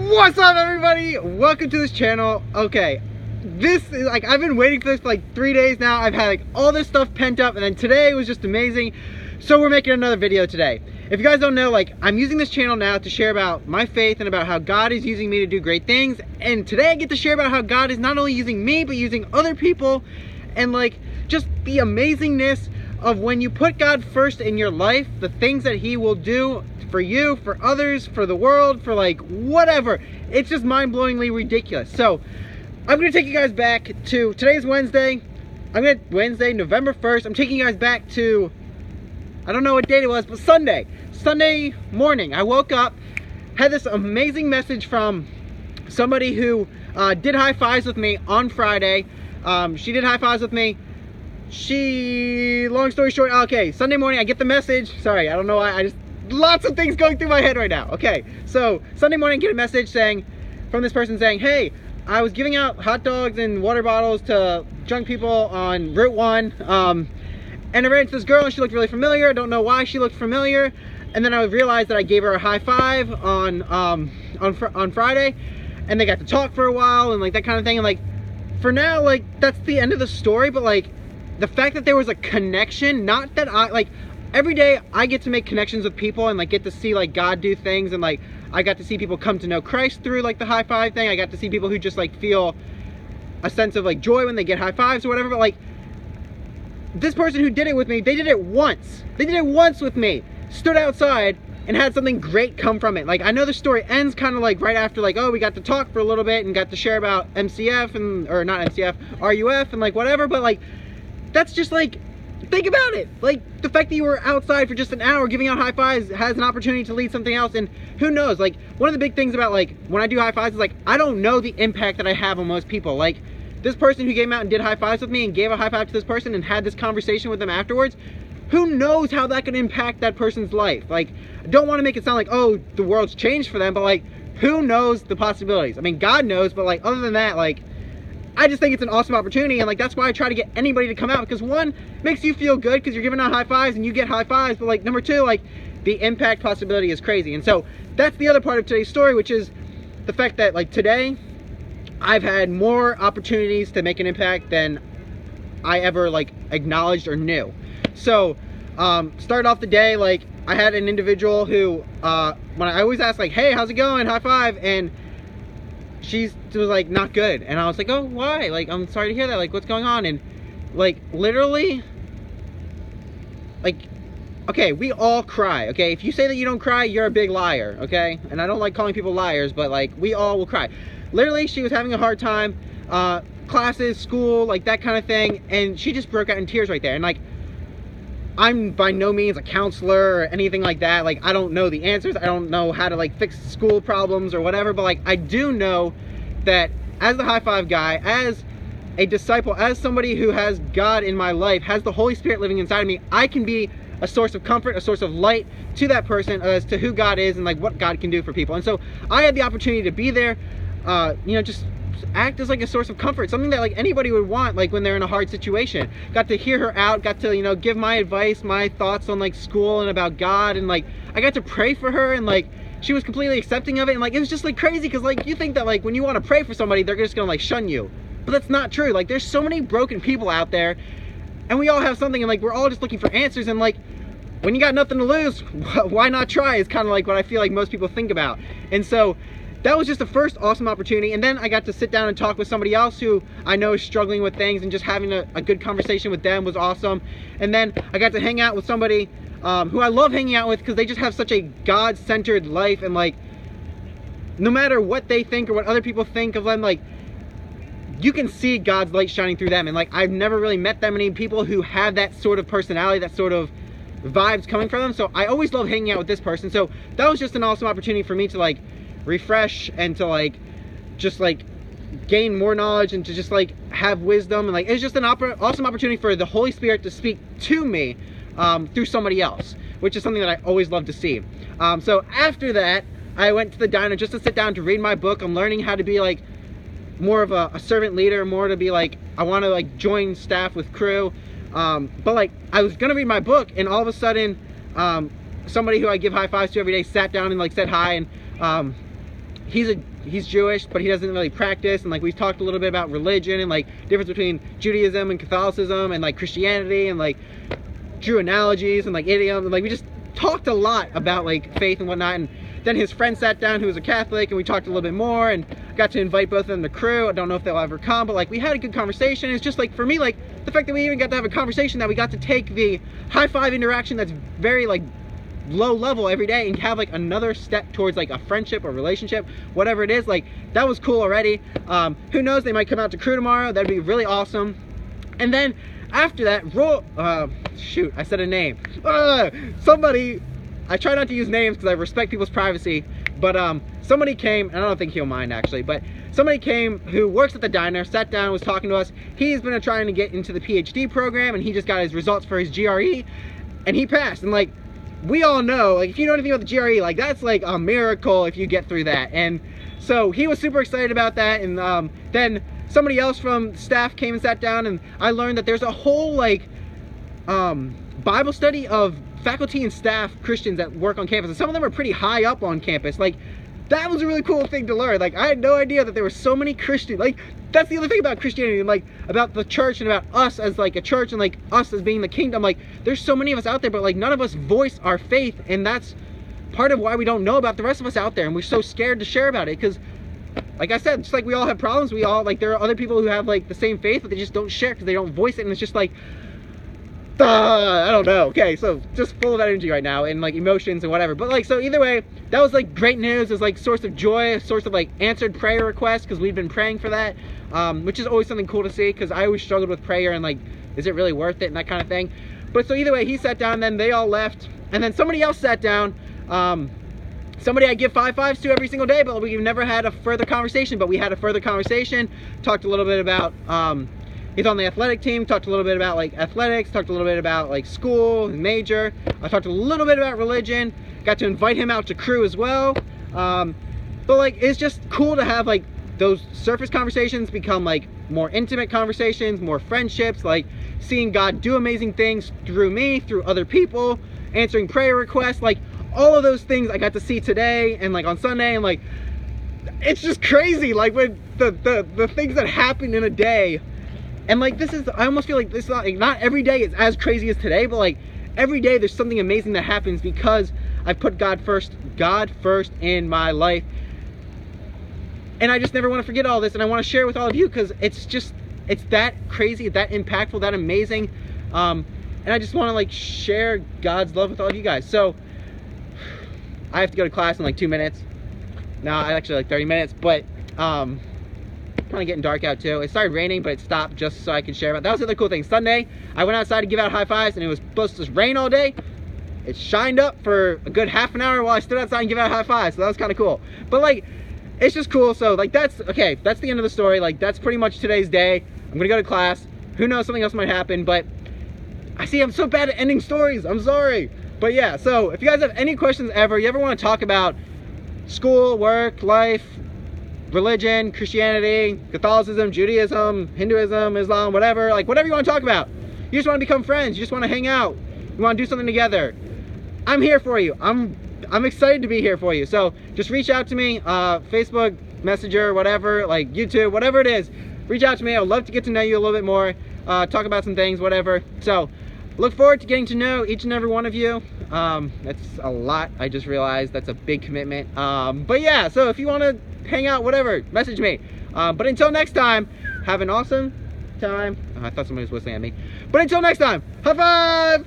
What's up, everybody? Welcome to this channel. Okay, this is like, I've been waiting for this for like 3 days now. I've had like all this stuff pent up, and then today was just amazing. So we're making another video today. If you guys don't know, like, I'm using this channel now to share about my faith and about how God is using me to do great things. And today I get to share about how God is not only using me, but using other people, and like just the amazingness of when you put God first in your life, the things that He will do for you, for others, for the world, for like whatever. It's just mind-blowingly ridiculous. So I'm gonna take you guys back to today's Wednesday. Wednesday, November 1st. I'm taking you guys back to, I don't know what date it was, but Sunday morning. I woke up, had this amazing message from somebody who did high fives with me on Friday. She did high fives with me. Long story short, okay, Sunday morning I get the message. Sorry, I don't know why, lots of things going through my head right now. Okay, so Sunday morning I get a message from this person saying, hey, I was giving out hot dogs and water bottles to drunk people on Route 1, and I ran into this girl and she looked really familiar. I don't know why she looked familiar, and then I realized that I gave her a high five on Friday, and they got to talk for a while and like that kind of thing. And like, for now, like, that's the end of the story. But like, the fact that there was a connection, not that every day I get to make connections with people and like get to see like God do things, and like I got to see people come to know Christ through like the high five thing. I got to see people who just like feel a sense of like joy when they get high fives or whatever. But like, this person who did it with me, they did it once. They did it once with me. Stood outside and had something great come from it. Like, I know the story ends kind of like right after, like, oh, we got to talk for a little bit and got to share about MCF or not MCF, RUF and like whatever. But like, that's just like, think about it. Like, the fact that you were outside for just an hour giving out high fives has an opportunity to lead something else. And who knows, like, one of the big things about like when I do high fives is like, I don't know the impact that I have on most people. Like, this person who came out and did high fives with me and gave a high five to this person and had this conversation with them afterwards, who knows how that could impact that person's life. Like, I don't want to make it sound like, oh, the world's changed for them, but like, who knows the possibilities? I mean, God knows, but like, other than that, like, I just think it's an awesome opportunity. And like, that's why I try to get anybody to come out, because one, makes you feel good because you're giving out high fives and you get high fives, but like, number two, like, the impact possibility is crazy. And so that's the other part of today's story, which is the fact that like today I've had more opportunities to make an impact than I ever like acknowledged or knew. So started off the day, like, I had an individual who when I always ask like, hey, how's it going, high five, and she was like, not good. And I was like, oh, why? Like, I'm sorry to hear that, like, what's going on? And like, literally, like, okay, we all cry, okay? If you say that you don't cry, you're a big liar, okay? And I don't like calling people liars, but like, we all will cry. Literally, she was having a hard time, classes, school, like that kind of thing, and she just broke out in tears right there. And like, I'm by no means a counselor or anything like that. Like, I don't know the answers. I don't know how to like fix school problems or whatever, but like, I do know that as the high five guy, as a disciple, as somebody who has God in my life, has the Holy Spirit living inside of me, I can be a source of comfort, a source of light to that person as to who God is and like what God can do for people. And so I had the opportunity to be there, you know, just act as like a source of comfort, something that like anybody would want, like when they're in a hard situation. Got to hear her out, got to, you know, give my advice, my thoughts on like school and about God, and like I got to pray for her, and like she was completely accepting of it. And like, it was just like crazy, because like, you think that like when you want to pray for somebody, they're just gonna like shun you, but that's not true. Like, there's so many broken people out there, and we all have something, and like, we're all just looking for answers. And like, when you got nothing to lose, why not try, is kind of like what I feel like most people think about. And so that was just the first awesome opportunity. And then I got to sit down and talk with somebody else who I know is struggling with things, and just having a good conversation with them was awesome. And then I got to hang out with somebody who I love hanging out with, because they just have such a God-centered life, and like, no matter what they think or what other people think of them, like, you can see God's light shining through them. And like, I've never really met that many people who have that sort of personality, that sort of vibes coming from them. So I always love hanging out with this person. So that was just an awesome opportunity for me to like refresh and to like just like gain more knowledge and to just like have wisdom. And like, it's just an awesome opportunity for the Holy Spirit to speak to me through somebody else, which is something that I always love to see. So after that, I went to the diner just to sit down to read my book. I'm learning how to be like more of a servant leader, more to be like, I want to like join staff with crew. But like, I was gonna read my book, and all of a sudden somebody who I give high fives to every day sat down and like said hi, and he's Jewish, but he doesn't really practice, and like we've talked a little bit about religion and like difference between Judaism and Catholicism and like Christianity, and like drew analogies and like idioms, and like we just talked a lot about like faith and whatnot. And then his friend sat down who was a Catholic, and we talked a little bit more, and got to invite both of them to crew. I don't know if they'll ever come, but like we had a good conversation. It's just like, for me, like the fact that we even got to have a conversation, that we got to take the high five interaction that's very like low level every day and have like another step towards like a friendship or relationship, whatever it is, like that was cool already. Who knows, they might come out to crew tomorrow. That'd be really awesome. And then after that, shoot, I said a name. Somebody, I try not to use names because I respect people's privacy, but somebody came, and I don't think he'll mind actually, but somebody came who works at the diner, sat down, was talking to us. He's been trying to get into the PhD program, and he just got his results for his GRE, and he passed. And like, we all know, like if you know anything about the GRE, like that's like a miracle if you get through that. And so he was super excited about that. And then somebody else from staff came and sat down, and I learned that there's a whole like Bible study of faculty and staff Christians that work on campus, and some of them are pretty high up on campus. Like that was a really cool thing to learn. Like I had no idea that there were so many Christians. Like that's the other thing about Christianity, and like about the church, and about us as like a church, and like us as being the kingdom. Like there's so many of us out there, but like none of us voice our faith, and that's part of why we don't know about the rest of us out there, and we're so scared to share about it. Because like I said, just like we all have problems, we all, like there are other people who have like the same faith, but they just don't share because they don't voice it, and it's just like I don't know. Okay, so just full of energy right now, and like emotions and whatever. But like, so either way, that was like great news. It was like source of joy, a source of like answered prayer requests, because we've been praying for that, which is always something cool to see, because I always struggled with prayer and like, is it really worth it and that kind of thing. But so either way, he sat down, then they all left, and then somebody else sat down. Somebody I give 5 fives to every single day, but we've never had a further conversation. But we had a further conversation, talked a little bit about he's on the athletic team, talked a little bit about like athletics, talked a little bit about like school and major. I talked a little bit about religion, got to invite him out to crew as well. But like, it's just cool to have like those surface conversations become like more intimate conversations, more friendships, like seeing God do amazing things through me, through other people, answering prayer requests, like all of those things I got to see today and like on Sunday. And like, it's just crazy, like when the things that happen in a day. And like, this is, I almost feel like this is not every day is as crazy as today, but like every day there's something amazing that happens because I put God first in my life. And I just never want to forget all this, and I want to share it with all of you, because it's that crazy, that impactful, that amazing. And I just want to like share God's love with all of you guys. So I have to go to class in like 2 minutes. Now actually like 30 minutes, but kind of getting dark out too. It started raining, but it stopped just so I could share about. That was the other cool thing. Sunday, I went outside to give out high fives, and it was supposed to rain all day. It shined up for a good half an hour while I stood outside and give out high fives, so that was kind of cool. But like, it's just cool. So like, that's okay. That's the end of the story. Like, that's pretty much today's day. I'm gonna go to class. Who knows, something else might happen, but I'm so bad at ending stories. I'm sorry. But yeah, so if you guys have any questions ever, you ever want to talk about school, work, life, religion, Christianity, Catholicism, Judaism, Hinduism, Islam, whatever, like whatever you want to talk about. You just want to become friends. You just want to hang out. You want to do something together. I'm here for you. I'm excited to be here for you. So just reach out to me, Facebook, Messenger, whatever, like YouTube, whatever it is. Reach out to me. I would love to get to know you a little bit more, talk about some things, whatever. So look forward to getting to know each and every one of you. That's a lot. I just realized that's a big commitment. But yeah, so if you want to hang out, whatever, message me. But until next time, have an awesome time. I thought somebody was whistling at me. But until next time, high five!